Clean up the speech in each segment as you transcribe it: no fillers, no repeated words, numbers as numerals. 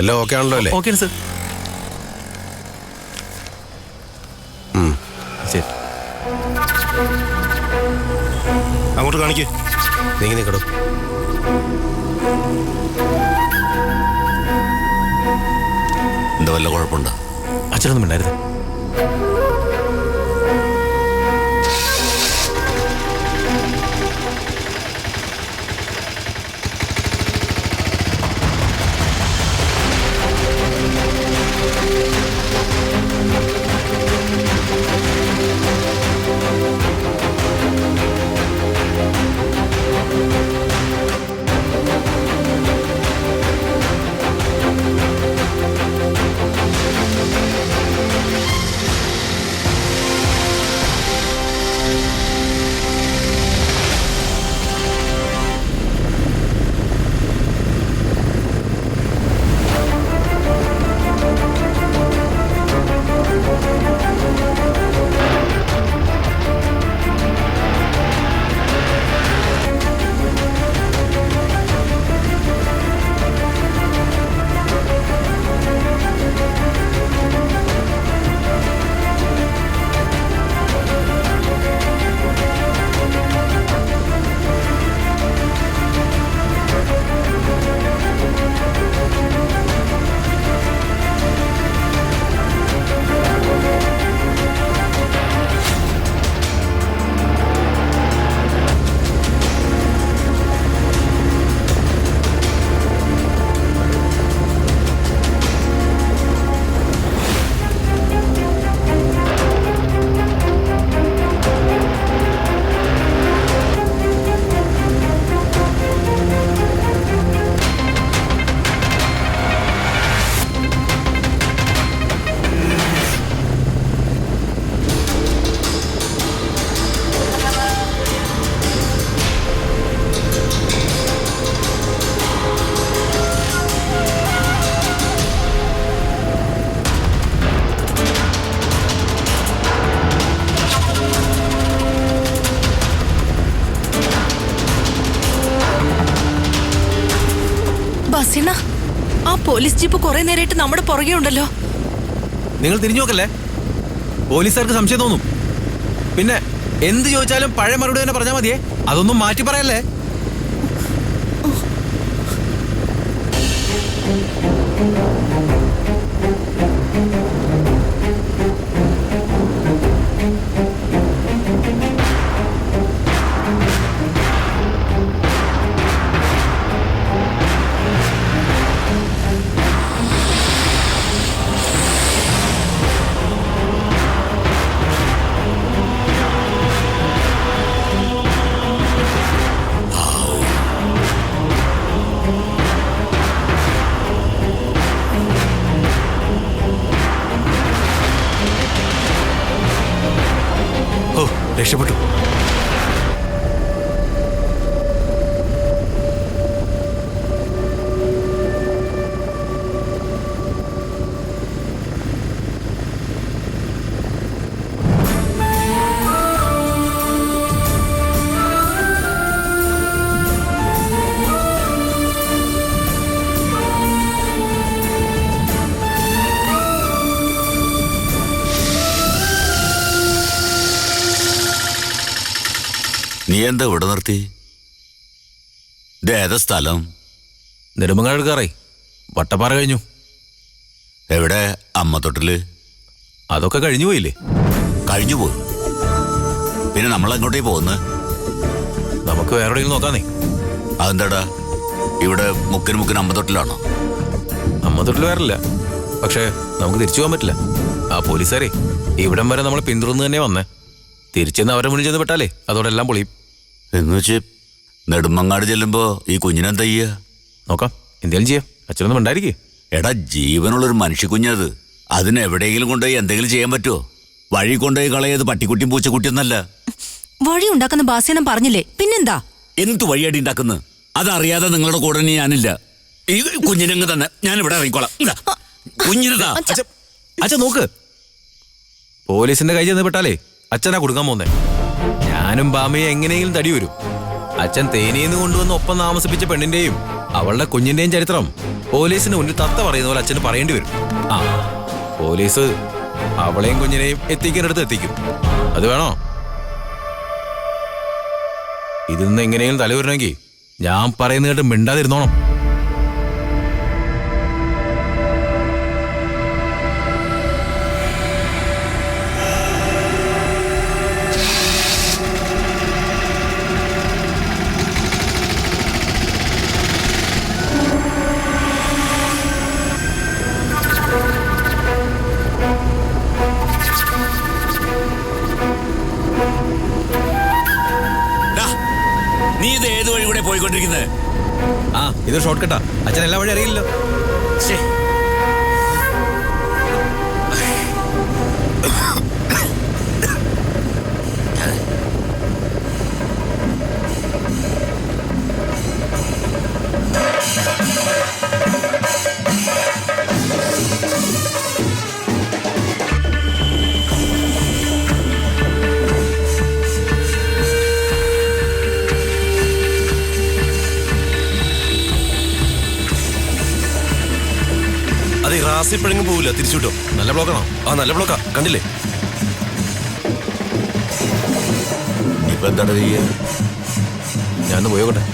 എല്ലാം ഓക്കെ ആണല്ലോ അല്ലേ? Okay sir. ശരി, അങ്ങോട്ട് കാണിക്കേ. നീങ്ങി നിൽക്കടോ. എന്താ വല്ല കുഴപ്പമുണ്ടോ? അച്ഛനൊന്നും ഉണ്ടായിരുന്നു. ബസിന, ആ പോലീസ് ജീപ്പ് കുറെ നേരമായിട്ട് നമ്മുടെ പുറകെ ഉണ്ടല്ലോ. നിങ്ങൾ തിരിഞ്ഞു നോക്കല്ലേ, പോലീസുകാർക്ക് സംശയം തോന്നും. പിന്നെ എന്ത് ചോദിച്ചാലും പഴയ മറുപടി തന്നെ പറഞ്ഞാൽ മതിയേ, അതൊന്നും മാറ്റി പറയല്ലേ. രക്ഷപ്പെട്ടു. നീ എന്താ ഇവിടെ നിർത്തി? ഇത് ഏതാ സ്ഥലം? നെടുമങ്ങാട് എടുക്കാറായി, വട്ടപ്പാറ കഴിഞ്ഞു. എവിടെ അമ്മ തൊട്ടില്? അതൊക്കെ കഴിഞ്ഞു പോയില്ലേ? കഴിഞ്ഞു പോയി. പിന്നെ നമ്മൾ എങ്ങോട്ടേ പോകുന്നത്? നമുക്ക് വേറെ എവിടെയെങ്കിലും നോക്കാന്നേ. അതെന്താടാ, ഇവിടെ മുക്കിന് അമ്മ തൊട്ടിലാണോ? അമ്മ തൊട്ടിൽ വേറില്ല, പക്ഷെ നമുക്ക് തിരിച്ചു പോകാൻ പറ്റില്ല. ആ പോലീസുകാരെ ഇവിടം വരെ നമ്മളെ പിന്തുടർന്ന് തന്നെ വന്നേ. തിരിച്ചെന്ന് അവരെ മുന്നിൽ ചെന്ന് പെട്ടാലേ അതോടെ എല്ലാം പൊളിയും. എന്ന് വെച്ച് നെടുമങ്ങാട് ചെല്ലുമ്പോ ഈ കുഞ്ഞിനെന്താ ചെയ്യ? നോക്കാം, എന്തെങ്കിലും ചെയ്യാം. അച്ഛനൊന്നും ഉണ്ടായിരിക്കേ. എടാ, ജീവനുള്ളൊരു മനുഷ്യക്കുഞ്ഞത്, അതിനെവിടെയെങ്കിലും കൊണ്ടുപോയി എന്തെങ്കിലും ചെയ്യാൻ പറ്റുമോ? വഴി കൊണ്ടുപോയി കളയത് പട്ടിക്കുട്ടിയും പൂച്ചക്കുട്ടിയൊന്നല്ല. വഴി ഉണ്ടാക്കുന്ന ബാസ്യനം പറഞ്ഞില്ലേ, പിന്നെന്താ? എന്ത് വഴിയടി ഉണ്ടാക്കുന്നത്? അതറിയാതെ നിങ്ങളുടെ കൂടെ ഞാനില്ല. ഈ കുഞ്ഞിനങ്ങ് തന്നെ ഞാൻ ഇവിടെ ഇറങ്ങിക്കോളാം. കുഞ്ഞിരുതാ. അച്ഛൻ നോക്ക്, പോലീസിന്റെ കൈ ചെന്ന് പെട്ടാലേ അച്ഛനാ കൊടുക്കാൻ പോന്നേ. ഞാനും ബാമയെ എങ്ങനെയെങ്കിലും തടി വരും. അച്ഛൻ തേനിന്ന് കൊണ്ടുവന്ന് ഒപ്പം താമസിപ്പിച്ച പെണ്ണിന്റെയും അവളുടെ കുഞ്ഞിന്റെയും ചരിത്രം പോലീസിന് മുന്നിൽ തത്ത പറയുന്ന പോലെ അച്ഛന് പറയേണ്ടി വരും. ആ, പോലീസ് അവളെയും കുഞ്ഞിനെയും എത്തിക്കേണ്ടടുത്ത് എത്തിക്കും. അത് വേണോ? ഇതിൽ നിന്ന് എങ്ങനെയെങ്കിലും തലവരണമെങ്കിൽ ഞാൻ പറയുന്ന കേട്ട് മിണ്ടാതിരുന്നോണം. നീ ഇത് ഏത് വഴി കൂടെ പോയിക്കൊണ്ടിരിക്കുന്നത്? ആ, ഇത് ഷോർട്ട് കട്ടാ. അച്ഛൻ എല്ലാ വഴി അറിയില്ലല്ലോ. അത് ഈ റാസി ഇപ്പോഴെങ്കിലും പോവില്ല, തിരിച്ചുവിട്ടോ. നല്ല ബ്ലോക്കാണോ? ആ, നല്ല ബ്ലോക്കാ, കണ്ടില്ലേ? ഇപ്പൊ എന്താണ് ചെയ്യുക? ഞാനൊന്ന് പോയോട്ടെ.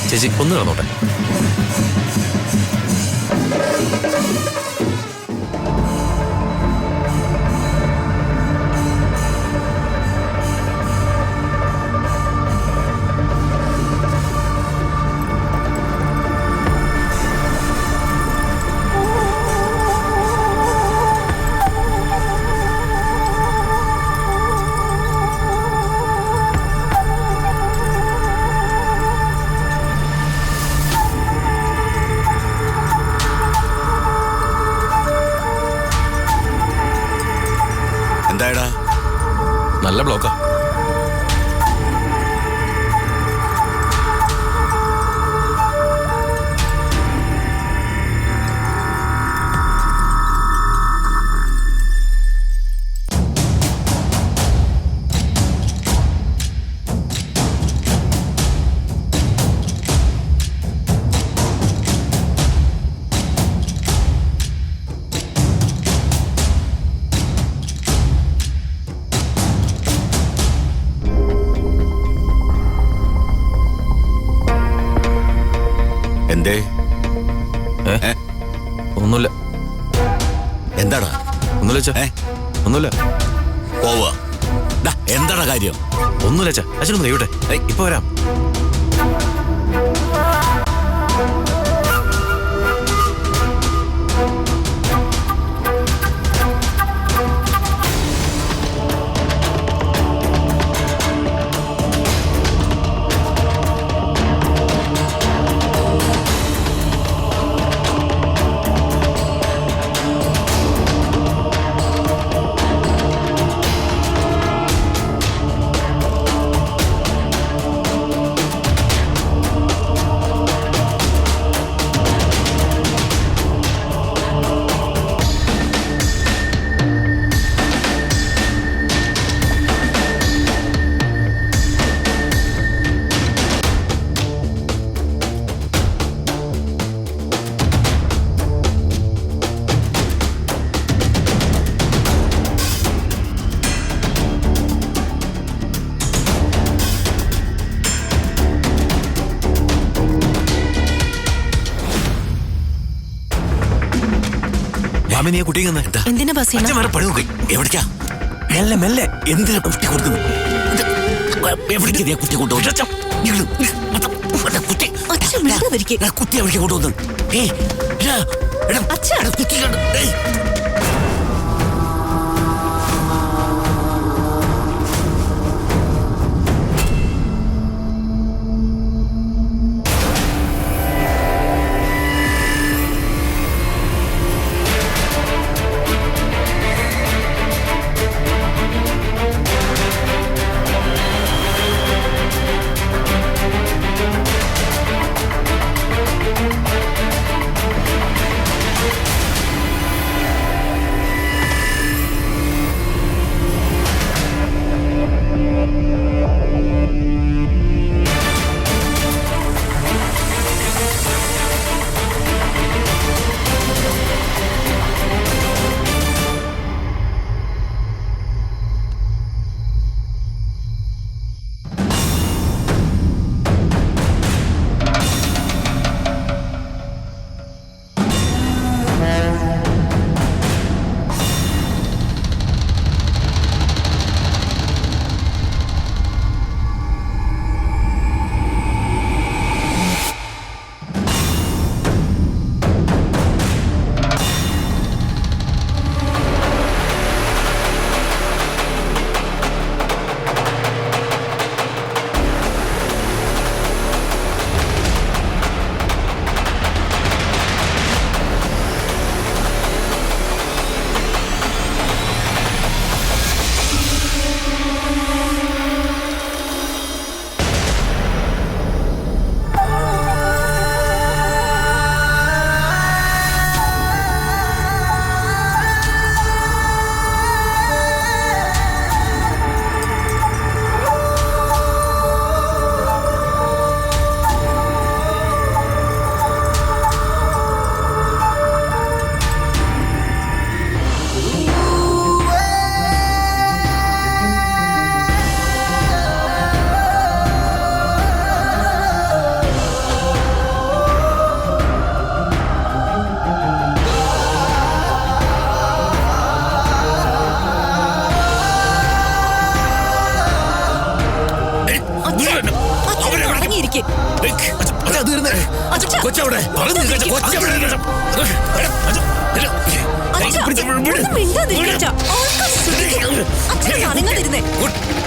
ചേച്ചി ഒന്ന് കിടന്നോട്ടെ. എന്തായടാ? നല്ല ബ്ലോക്കാ. എന്തേ? ഒന്നുമില്ല. എന്താടാ? ഒന്നുമില്ല അച്ഛാ. ഒന്നുമില്ല. പോവാ. എന്താടാ കാര്യം? ഒന്നുമില്ല അച്ഛാ. അച്ഛനൊന്ന് കഴിയട്ടെ. ഇപ്പൊ വരാം. ബാമി നീ കുട്ടി നിന്ന് എന്തിനാ ബസീന? അച്ഛൻ വേറെ പണി നോക്കി. എവിടേക്കാ? മെല്ലെ മെല്ലെ. എന്തിനാ കുട്ടി കൊടുക്കുന്നു? എവിടേക്ക് നീ കുട്ടി കൊണ്ടുപോകുന്നു? അച്ഛൻ മിണ്ടാതിരിക്ക്. കുട്ടി എവിടേക്ക് കൊണ്ടുവന്നു? അച്ഛാ. കുട്ടി കണ്ടു. കൊച്ചവിടെ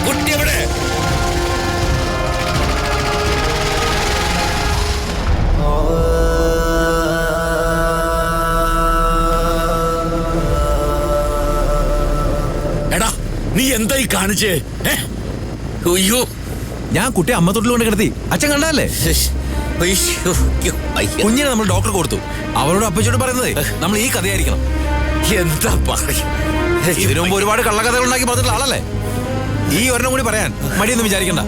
കുട്ടിയെവിടെ? എടാ നീ എന്തായി കാണിച്ചേ? അയ്യോ, ഞാൻ കുട്ടി അമ്മ തൊട്ടിൽ കൊണ്ട് കിടത്തി. അച്ഛൻ കണ്ടല്ലേ? കുഞ്ഞിനെ നമ്മൾ ഡോക്ടർ കൊടുത്തു. അവരോട് അപ്പച്ചോട് പറയുന്നത് നമ്മൾ ഈ കഥയായിരിക്കണം. എന്താ പറയും? ഇതിനു മുമ്പ് ഒരുപാട് കള്ളക്കഥകൾ ഉണ്ടാക്കി പറഞ്ഞിട്ടുള്ള ആളല്ലേ. ഈ ഒരെണ്ണം കൂടി പറയാൻ മടിയൊന്നും വിചാരിക്കണ്ട.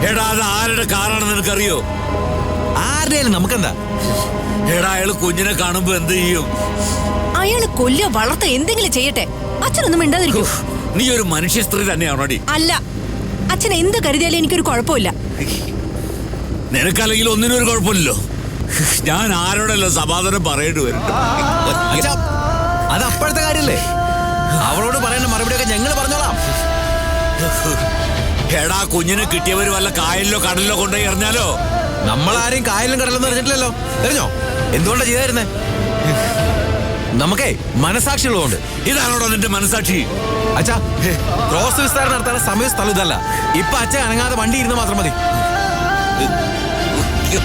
എടാ അത് ആരുടെ കാറാണെന്ന് നിനക്കറിയോ? ആരുടെയാലും നമുക്കെന്താ? എടാ അയാള് കുഞ്ഞിനെ കാണുമ്പോ എന്ത് ചെയ്യും? അയാള് കൊല്ല വളർത്ത എന്തെങ്കിലും ചെയ്യട്ടെ. അച്ഛനൊന്നും മിണ്ടാതിരിക്കൂ. നീ ഒരു മനുഷ്യ സ്ത്രീ തന്നെയാണോടി? അല്ല, അച്ഛൻ എന്ത് കരുതിയാലും എനിക്കൊരു കുഴപ്പമില്ല. നിനക്കല്ലെങ്കിൽ ഒന്നിനും ഒരു കുഴപ്പമില്ലല്ലോ. ഞാൻ ആരോടല്ലോ സമാധാനം പറയേണ്ടി വരും. അത് അപ്പോഴത്തെ കാര്യല്ലേ. അവളോട് പറയേണ്ട മറുപടിയൊക്കെ ഞങ്ങൾ പറഞ്ഞോളാം. എടാ കുഞ്ഞിനെ കിട്ടിയവര് വല്ല കായലിലോ കടലിലോ കൊണ്ടുപോയി എറിഞ്ഞാലോ? നമ്മൾ ആരെയും കായലിലും കടലൊന്നും എറിഞ്ഞിട്ടില്ലല്ലോ. എറിഞ്ഞോ? എന്തുകൊണ്ടാ ചെയ്തായിരുന്നേ? നമുക്കേ മനസാക്ഷിയുള്ളതുകൊണ്ട്. ഇതാണോടോ നിന്റെ മനസാക്ഷി? അച്ഛാ, ക്രോസ് വിസ്താരം നടത്താൻ സമയം സ്ഥലം ഇതല്ല. ഇപ്പൊ അച്ഛൻ അനങ്ങാതെ വണ്ടി ഇരുന്ന് മാത്രം മതി. അയ്യോ,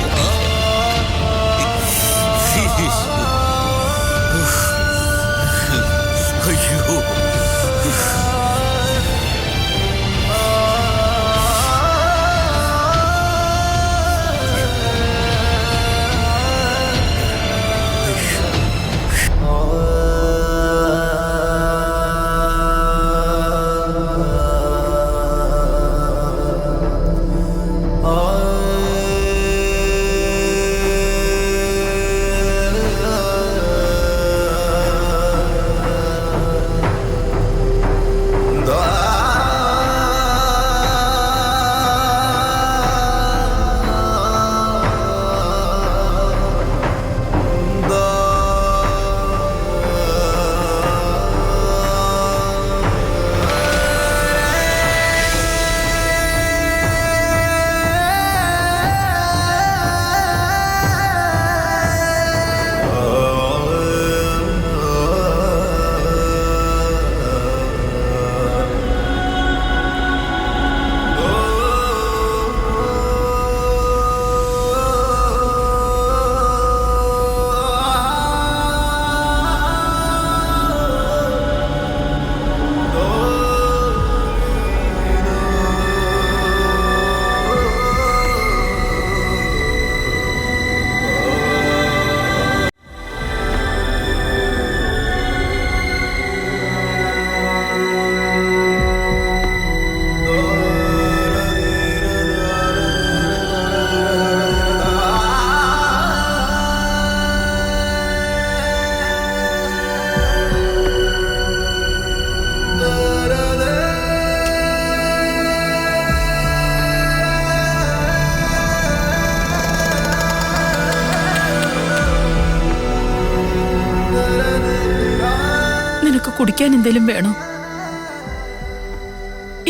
കുടിക്കാൻ എന്തേലും വേണോ?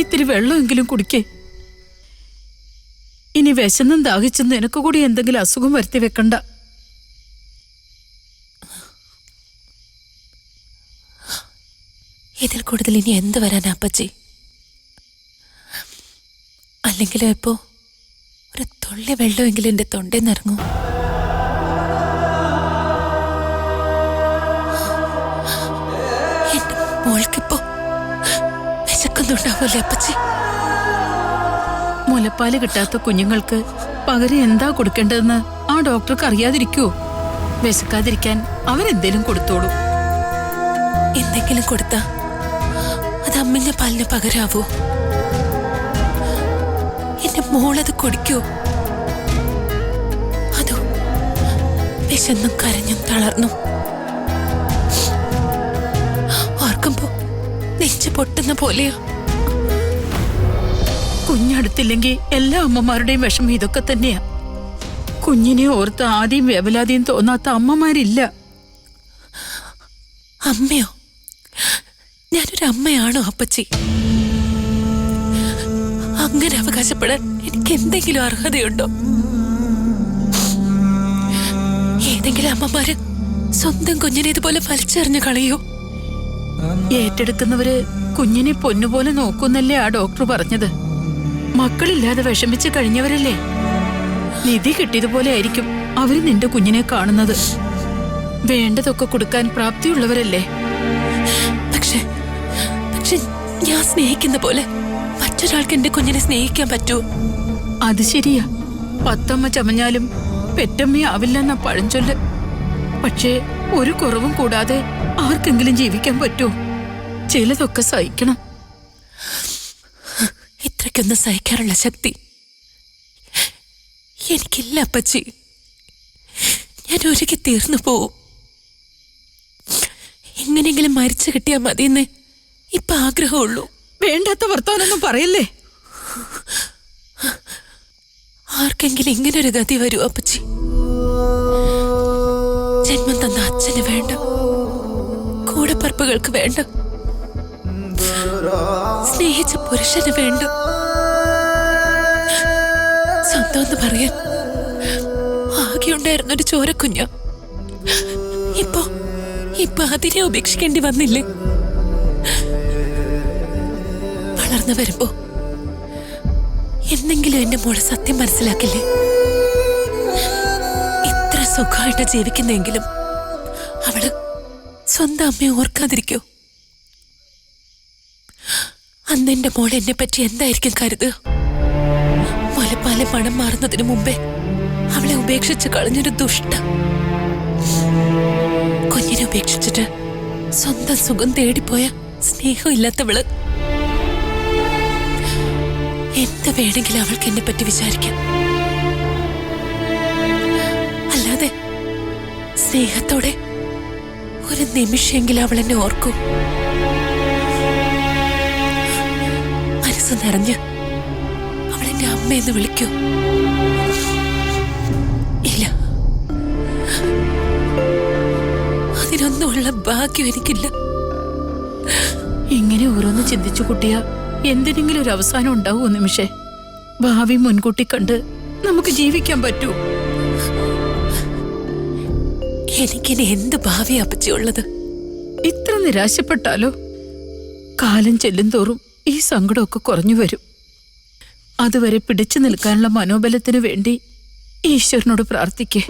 ഇത്തിരി വെള്ളമെങ്കിലും കുടിക്കേ. ഇനി വിശന്നും ദാഹിച്ചും നിനക്ക് കൂടി എന്തെങ്കിലും അസുഖം വരുത്തി വെക്കണ്ട. ഇതിൽ കൂടുതൽ ഇനി എന്ത് വരാനാ അപ്പച്ചി? അല്ലെങ്കിലും ഇപ്പോ ഒരു തുള്ളി വെള്ളമെങ്കിലും എന്റെ തൊണ്ടയിൽ നിറങ്ങും. എന്റെ മോൾക്കിപ്പോ വിശക്കുന്നുണ്ടാവൂലേ അപ്പച്ചി? മുലപ്പാല് കിട്ടാത്ത കുഞ്ഞുങ്ങൾക്ക് പകരം എന്താ കൊടുക്കേണ്ടതെന്ന് ആ ഡോക്ടർക്ക് അറിയാതിരിക്കുവോ? വിശക്കാതിരിക്കാൻ അവരെന്തേലും കൊടുത്തോളൂ. എന്തെങ്കിലും കൊടുത്താ അത് അമ്മിഞ്ഞ പാലിന് പകരാവോ? എന്റെ മോളത് കുടിക്കോ? അതോ വിശന്നും കരഞ്ഞും തളർന്നും ഓർക്കുമ്പോ നെഞ്ച് പൊട്ടുന്ന പോലെയോ? കുഞ്ഞടുത്തില്ലെങ്കിൽ എല്ലാ അമ്മമാരുടെയും വിഷമം ഇതൊക്കെ തന്നെയാ. കുഞ്ഞിനെ ഓർത്ത് ആദ്യം വേവലാതിയും തോന്നാത്ത അമ്മമാരില്ല. അമ്മയോ? ഞാനൊരു അമ്മയാണോ അപ്പച്ചി? അങ്ങനെ അവകാശപ്പെടാൻ എനിക്ക് എന്തെങ്കിലും അർഹതയുണ്ടോ? ഏതെങ്കിലും അമ്മമാര് സ്വന്തം കുഞ്ഞിനെ ഇതുപോലെ വലിച്ചെറിഞ്ഞു കളയോ? ഏറ്റെടുക്കുന്നവര് കുഞ്ഞിനെ പൊന്നുപോലെ നോക്കുന്നല്ലേ ആ ഡോക്ടർ പറഞ്ഞത്. മക്കളില്ലാതെ വിഷമിച്ച് കഴിഞ്ഞവരല്ലേ. നിധി കിട്ടിയതുപോലെ ആയിരിക്കും അവര് നിന്റെ കുഞ്ഞിനെ കാണുന്നത്. വേണ്ടതൊക്കെ കൊടുക്കാൻ പ്രാപ്തിയുള്ളവരല്ലേ. പക്ഷെ ഞാൻ സ്നേഹിക്കുന്ന പോലെ മറ്റൊരാൾക്ക് എന്റെ കുഞ്ഞിനെ സ്നേഹിക്കാൻ പറ്റുമോ? അത് ശരിയാ. 10 അമ്മ ചമഞ്ഞാലും പെറ്റമ്മയാവില്ലെന്ന പഴഞ്ചൊല്ല്. പക്ഷേ ഒരു കുറവും കൂടാതെ ആർക്കെങ്കിലും ജീവിക്കാൻ പറ്റുമോ? ചിലതൊക്കെ സഹിക്കണം. ഇത്രയ്ക്കൊന്നും സഹിക്കാനുള്ള ശക്തി എനിക്കില്ല അപ്പച്ചി. ഞാൻ ഒരുക്കി തീർന്നു പോവും. എങ്ങനെയെങ്കിലും മരിച്ചു കിട്ടിയാൽ മതിയെന്നേ ഇപ്പൊ ആഗ്രഹമുള്ളൂ. വേണ്ടാത്ത വർത്താനൊന്നും പറയല്ലേ. ആർക്കെങ്കിലും ഇങ്ങനൊരു ഗതി വരൂ അപ്പച്ചി? ജന്മം തന്ന അച്ഛന് വേണ്ട, കൂടപ്പറപ്പുകൾക്ക് വേണ്ട, സ്നേഹിച്ച പുരുഷന് വേണ്ട, സ്വന്തം എന്ന് പറയാൻ ആകെയുണ്ടായിരുന്നൊരു ചോരക്കുഞ്ഞ ഇപ്പൊ അതിനെ ഉപേക്ഷിക്കേണ്ടി വന്നില്ലേ? വളർന്നു വരുമ്പോ എന്നെങ്കിലും എന്റെ മോളെ സത്യം മനസ്സിലാക്കില്ലേ? ഇത്ര സുഖമായിട്ട് ജീവിക്കുന്നെങ്കിലും അവള് സ്വന്തം അമ്മയെ ഓർക്കാതിരിക്കോ? അന്ന് എന്റെ മോൾ എന്നെ പറ്റി എന്തായിരിക്കും കരുതുക? മുലപ്പാലെ പണം മാറുന്നതിന് മുമ്പേ അവളെ ഉപേക്ഷിച്ച് കളഞ്ഞൊരു ദുഷ്ട. കുഞ്ഞിനെ ഉപേക്ഷിച്ചിട്ട് സ്വന്തം സുഖം തേടിപ്പോയ സ്നേഹമില്ലാത്തവള്. എന്ത് വേണമെങ്കിലും അവൾക്ക് എന്നെ പറ്റി വിചാരിക്കാം. അല്ലാതെ സ്നേഹത്തോടെ ഒരു നിമിഷമെങ്കിലും അവൾ എന്നെ ഓർക്കൂ? മനസ്സ് നിറഞ്ഞ് അവൾ എന്റെ അമ്മയെന്ന് വിളിക്കൂ? ഇല്ല, അതിനൊന്നുമുള്ള ഭാഗ്യം എനിക്കില്ല. ഇങ്ങനെ ഓരോന്ന് ചിന്തിച്ചു കുട്ടിയാ എന്തിനെങ്കിലും ഒരു അവസാനം ഉണ്ടാവുമോ നിമിഷേ? ഭാവി മുൻകൂട്ടി കണ്ട് നമുക്ക് ജീവിക്കാൻ പറ്റൂ? എനിക്കിനി എന്ത് ഭാവിയാ അപ്പച്ചിയുള്ളത്? ഇത്ര നിരാശപ്പെട്ടാലോ? കാലം ചെല്ലും തോറും ഈ സങ്കടമൊക്കെ കുറഞ്ഞു വരും. അതുവരെ പിടിച്ചു നിൽക്കാനുള്ള മനോബലത്തിനു വേണ്ടി ഈശ്വരനോട് പ്രാർത്ഥിക്കേ.